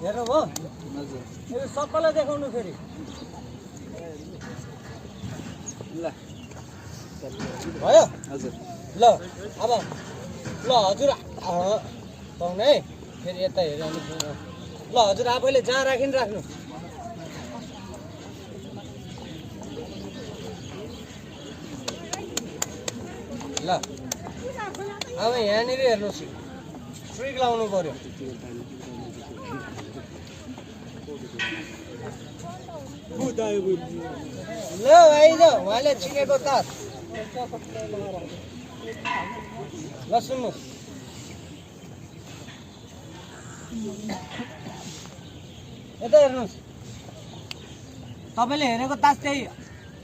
हेर्नु भयो यो सबैलाई देखाउनु फेरि ल भयो हजुर ल अब ल हजुर पाउने है फेरि यता हेऱ्यो भने ल हजुर आफैले जहाँ राख्नु ल अब यहाँनिर हेर्नुहोस् स्ट्रिक लाउनु पर्यो ल आइज उहाँले चिनेको तास ल सुन्नुहोस् यता हेर्नुहोस् तपाईँले हेरेको तास त्यही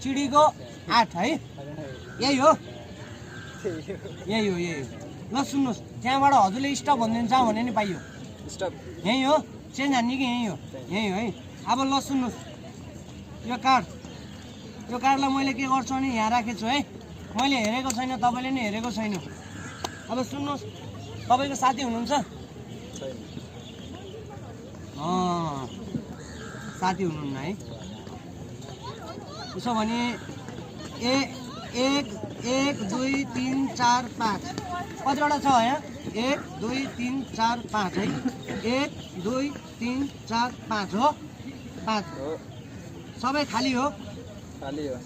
चिडीको 8 है यही हो ल सुन्नुहोस् त्यहाँबाट हजुरले स्टप भनिदिन्छ भने नि पाइयो स्टप यही हो चेन्ज हान्ने कि यही हो है अब ल सुन्नुहोस् यो कार्डलाई मैले के गर्छु भने यहाँ राखेको छु है मैले हेरेको छैन तपाईँले नि हेरेको छैन अब सुन्नुहोस् तपाईँको साथी हुनुहुन्छ साथी हुनुहुन्न है उसो भने 1 2 3 4 5 कतिवटा छ यहाँ 1 2 3 4 5 है 1 2 3 4 5 हो 5 हो सबै खाली हो खाली हो